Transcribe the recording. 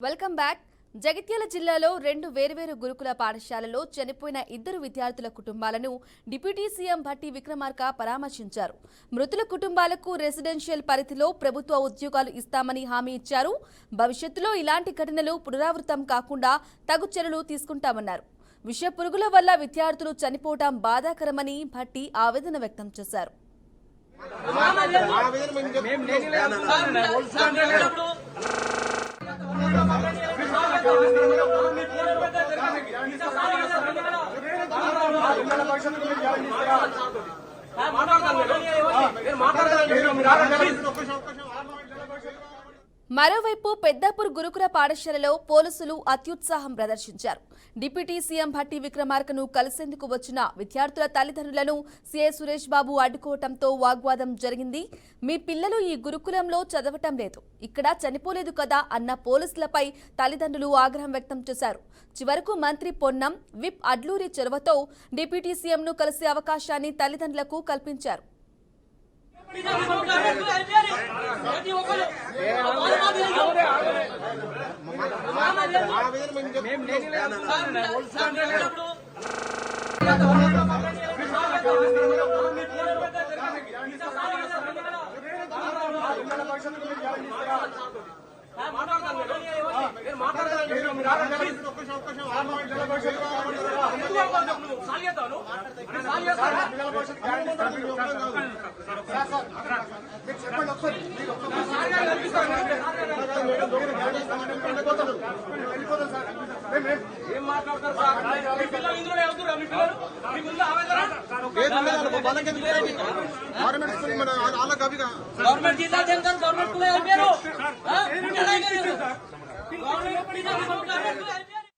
Welcome back. Jagtial జిల్లాలో రెండు వేర్వేరు గురుకుల పాఠశాలలో చనిపోయిన ఇద్దరు విద్యార్థుల కుటుంబాలను డిప్యూటీ సీఎం భట్టి విక్రమార్క పరామర్శించారు. మృతుల కుటుంబాలకు రెసిడెన్షియల్ పరిధిలో ప్రభుత్వ ఉద్యోగాలు ఇస్తామని హామీ ఇచ్చారు. భవిష్యత్తులో ఇలాంటి ఘటనలు పునరావృతం కాకుండా తగు చర్యలు తీసుకుంటామన్నారు. విష పురుగుల వల్ల విద్యార్థులు చనిపోవడం బాధాకరమని భట్టి ఆవేదన వ్యక్తం చేశారు. మరోవైపు పెద్దాపూర్ గురుకుల పాఠశాలలో పోలీసులు అత్యుత్సాహం ప్రదర్శించారు. డిప్యూటీ సీఎం భట్టి విక్రమార్కను కలిసేందుకు వచ్చిన విద్యార్థుల తల్లిదండ్రులను సీఐ సురేష్ బాబు అడ్డుకోవడంతో వాగ్వాదం జరిగింది. మీ పిల్లలు ఈ గురుకులంలో చదవటం లేదు, ఇక్కడ చనిపోలేదు కదా అన్న పోలీసులపై తల్లిదండ్రులు ఆగ్రహం వ్యక్తం చేశారు. చివరకు మంత్రి పొన్నం, విప్ అడ్లూరి చొరవతో డిప్యూటీ సీఎంను కలిసే అవకాశాన్ని తల్లిదండ్రులకు కల్పించారు. గవర్నమెంట్